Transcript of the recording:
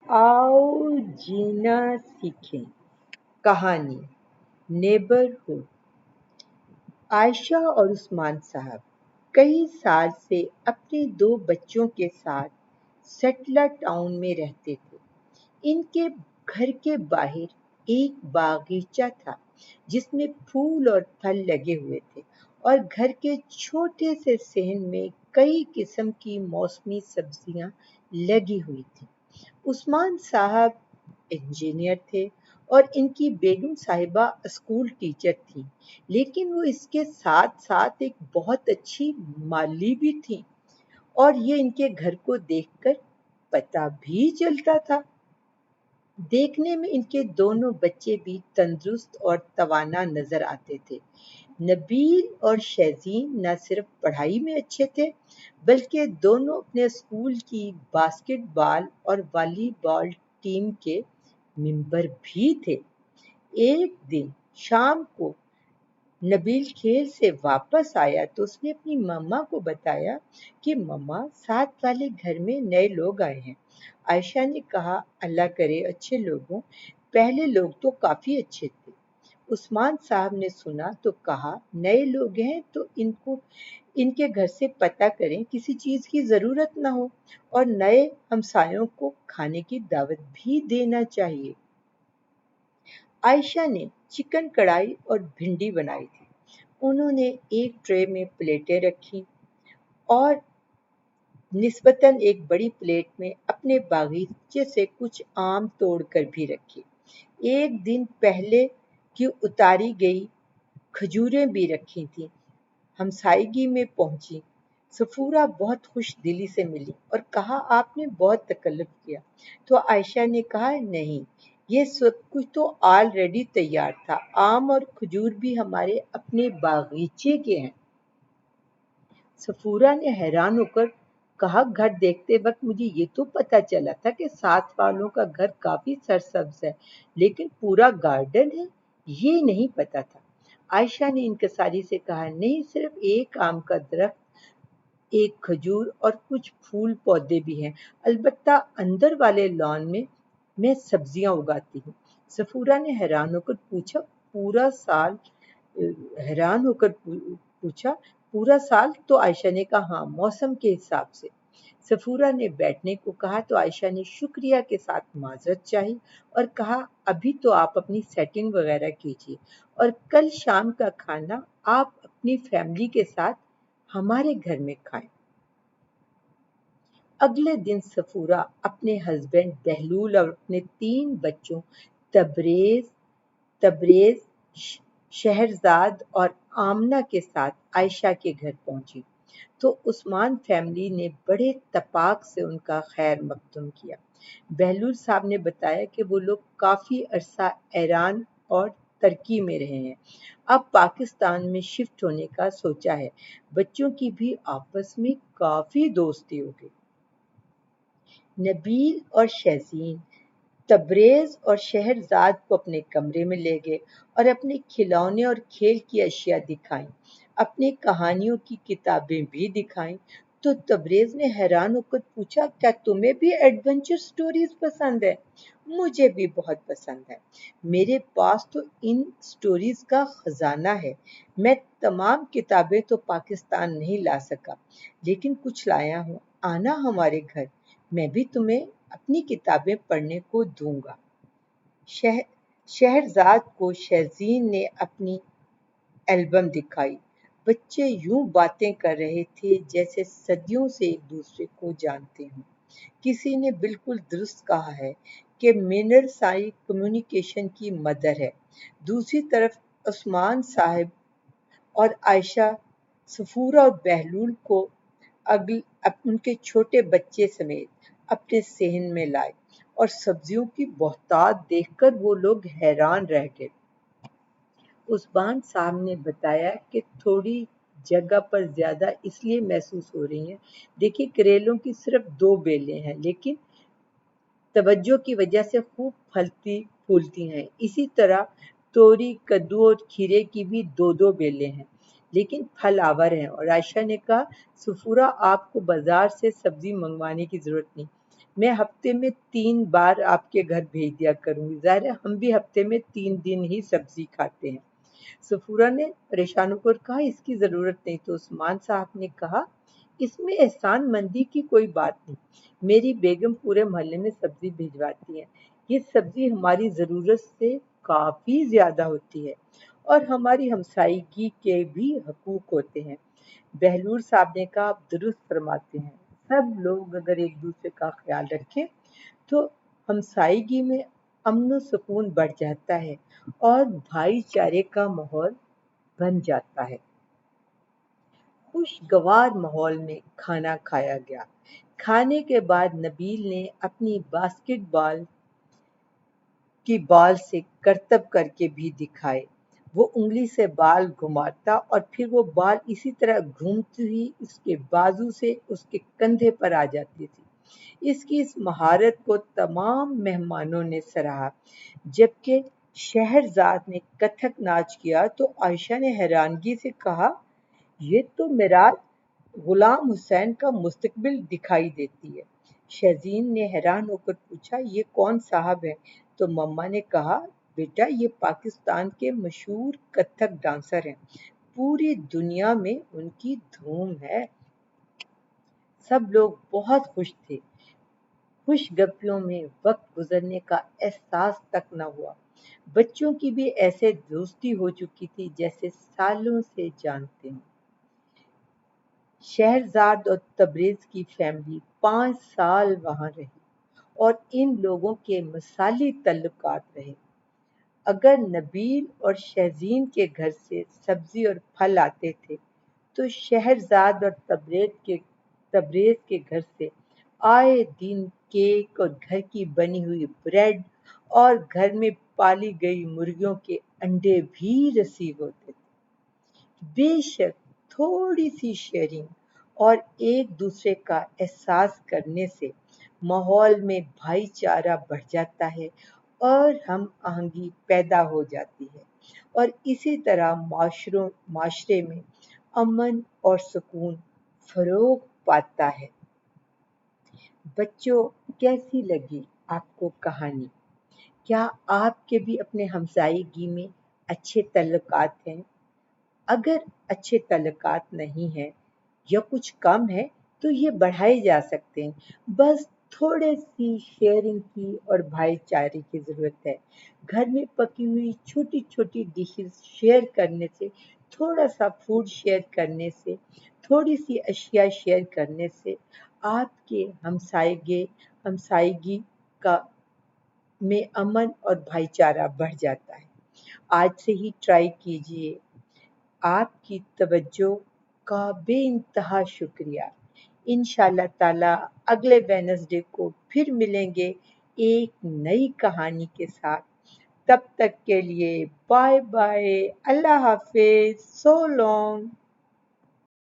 आओ जीना सीखें। कहानी नेबरहुड। आयशा और उस्मान साहब कई साल से अपने दो बच्चों के साथ सेटलर टाउन में रहते थे। इनके घर के बाहर एक बागीचा था जिसमें फूल और फल लगे हुए थे, और घर के छोटे से सहन में कई किस्म की मौसमी सब्जियां लगी हुई थी। उस्मान साहब इंजीनियर थे और इनकी बेगम साहिबा स्कूल टीचर थी, लेकिन वो इसके साथ साथ एक बहुत अच्छी माली भी थी, और ये इनके घर को देखकर पता भी चलता था। देखने में इनके दोनों बच्चे भी तंदुरुस्त और तवाना नजर आते थे। नबील और शहजीन न सिर्फ पढ़ाई में अच्छे थे, बल्कि दोनों अपने स्कूल की बास्केटबॉल और वॉलीबॉल टीम के मेंबर भी थे। एक दिन शाम को नबील खेल से वापस आया तो उसने अपनी मम्मा को बताया कि मम्मा, साथ वाले घर में नए लोग आए हैं। आयशा ने कहा, अल्लाह करे अच्छे लोग हों, पहले लोग तो काफी अच्छे थे। उस्मान साहब ने सुना तो कहा, नए लोग हैं तो इनके घर से पता करें, किसी चीज की जरूरत ना हो, और नए हमसायों को खाने की दावत भी देना चाहिए। आयशा ने चिकन कढ़ाई और भिंडी बनाई थी। उन्होंने एक ट्रे में प्लेटें रखी और निस्बतन एक बड़ी प्लेट में अपने बागीचे से कुछ आम तोड़कर भी रखे। एक दिन पहले की उतारी गई खजूरें भी रखी थीं। हमसायगी में पहुंची सफूरा बहुत खुश दिली से मिली और कहा, आपने बहुत तकल्लुफ किया। तो आयशा ने कहा, नहीं, ये सब कुछ तो ऑलरेडी तैयार था। आम और खजूर भी हमारे अपने बागीचे के हैं। सफूरा ने हैरान होकर कहा, घर देखते वक्त मुझे ये तो पता चला था कि साथ वालों का घर काफी सरसब्ज है, लेकिन पूरा गार्डन है, ये नहीं पता था। आयशा ने इंकसारी से कहा, नहीं, सिर्फ एक आम का दरख्त, एक खजूर और कुछ फूल पौधे भी हैं। अलबत्ता अंदर वाले लॉन में मैं सब्जियां उगाती हूँ। सफूरा ने हैरान होकर पूछा, पूरा साल? तो आयशा ने कहा, हाँ, मौसम के हिसाब से। सफूरा ने बैठने को कहा तो आयशा ने शुक्रिया के साथ माजरत चाही और कहा, अभी तो आप अपनी सेटिंग वगैरह कीजिए और कल शाम का खाना आप अपनी फैमिली के साथ हमारे घर में खाएं। अगले दिन सफूरा अपने हस्बैंड बहलूल और अपने 3 बच्चों तबरेज तबरेज शहरजाद और आमना के साथ आयशा के घर पहुंची तो उस्मान फैमिली ने बड़े तपाक से उनका खैर मकदूम किया। बहलूल साहब ने बताया कि वो लोग काफी अरसा ईरान और तुर्की में रहे हैं, अब पाकिस्तान में शिफ्ट होने का सोचा है। बच्चों की भी आपस में काफी दोस्ती हो गई। नबील और शहजीन तबरेज और शहरजाद को अपने कमरे में ले गए और अपने खिलौने और खेल की अशिया दिखाई, अपनी कहानियों की किताबें भी दिखाई। तो तबरेज ने हैरान होकर पूछा, क्या तुम्हें भी एडवेंचर स्टोरीज पसंद है? मुझे भी बहुत पसंद है। मेरे पास तो इन स्टोरीज का खजाना है। मैं तमाम किताबें तो पाकिस्तान नहीं ला सका, लेकिन कुछ लाया हूँ। आना हमारे घर, मैं भी तुम्हें अपनी किताबें पढ़ने को दूंगा। शह, शहरजाद को शहजीन ने अपनी एल्बम दिखाई। बच्चे यूं बातें कर रहे थे जैसे सदियों से एक दूसरे को जानते हों। किसी ने बिल्कुल दुरुस्त कहा है कि मिनर साई कम्युनिकेशन की मदर है। दूसरी तरफ उस्मान साहब और आयशा सफूरा और बहलूल को उनके छोटे बच्चे समेत अपने सेहन में लाए, और सब्जियों की बहुतायत देखकर वो लोग हैरान रह गए। उस्मान साहब ने बताया कि थोड़ी जगह पर ज्यादा इसलिए महसूस हो रही है। देखिए, करेलों की सिर्फ 2 बेलें हैं, लेकिन तवज्जो की वजह से खूब फलती फूलती हैं। इसी तरह तोरी, कद्दू और खीरे की भी 2-2 बेलें हैं, लेकिन फल आवर हैं। और आयशा ने कहा, सफूरा, आपको बाजार से सब्जी मंगवाने की जरूरत नहीं, मैं हफ्ते में 3 बार आपके घर भेज दिया करूंगी। ज़ाहिर है हम भी हफ्ते में 3 दिन ही सब्जी खाते हैं। सफूरा ने परेशान होकर कहा, इसकी जरूरत नहीं। तो उस्मान साहब ने कहा, इसमें एहसान मंदी की कोई बात नहीं। मेरी बेगम पूरे मोहल्ले में सब्जी भिजवाती है। ये सब्जी हमारी जरूरत से काफी ज्यादा होती है और हमारी हमसायगी के भी हकूक होते हैं। बहलूर साहब ने कहा, आप दुरुस्त फरमाते हैं। सब लोग अगर एक दूसरे का ख्याल रखें तो हमसायगी में अमन सुकून बढ़ जाता है और भाईचारे का माहौल बन जाता है। खुशगवार माहौल में खाना खाया गया। खाने के बाद नबील ने अपनी बास्केटबॉल की बॉल से करतब करके भी दिखाए। वो उंगली से बाल घुमाता और फिर वो बाल इसी तरह घूमती हुई उसके बाजू से उसके कंधे पर आ जाती थी। इसकी इस महारत को तमाम मेहमानों ने सराहा। जबकि शहरजाद ने कथक नाच किया तो आयशा ने हैरानगी से कहा, ये तो मेरा गुलाम हुसैन का मुस्तकबिल दिखाई देती है। शहजीन ने हैरान होकर पूछा, ये कौन साहब है? तो मम्मा ने कहा, बेटा ये पाकिस्तान के मशहूर कथक डांसर हैं। पूरी दुनिया में उनकी धूम है। सब लोग बहुत खुश थे। खुशगपियों में वक्त गुजरने का एहसास तक न हुआ। बच्चों की भी ऐसे दोस्ती हो चुकी थी जैसे सालों से जानते हैं। शहरजाद और तबरेज की फैमिली 5 साल वहां रही और इन लोगों के मिसाली तल्लुकात रहे। अगर नबील और शहजीन के घर से सब्जी और फल आते थे तो शहरजाद और तबरेज के घर से आए दिन केक और घर की बनी हुई ब्रेड और घर में पाली गई मुर्गियों के अंडे भी नसीब होते थे। बेशक थोड़ी सी शेयरिंग और एक दूसरे का एहसास करने से माहौल में भाईचारा बढ़ जाता है और हम आहंगी पैदा हो जाती है और इसी तरह माशरे में अमन और सुकून फरोग पाता है। बच्चों, कैसी लगी आपको कहानी? क्या आपके भी अपने हमसायगी में अच्छे तल्लुकात हैं? अगर अच्छे तल्लुकात नहीं हैं या कुछ कम है तो ये बढ़ाए जा सकते हैं। बस थोड़े सी शेयरिंग की और भाईचारे की ज़रूरत है। घर में पकी हुई छोटी छोटी डिशेस शेयर करने से, थोड़ा सा फूड शेयर करने से, थोड़ी सी अशिया शेयर करने से आपके हमसायगी का में अमन और भाईचारा बढ़ जाता है। आज से ही ट्राई कीजिए। आपकी तवज्जो का बेइंतहा शुक्रिया। इंशाअल्लाह ताला अगले वेडनेसडे को फिर मिलेंगे एक नई कहानी के साथ। तब तक के लिए बाय बाय, अल्लाह हाफिज, सो लॉन्ग।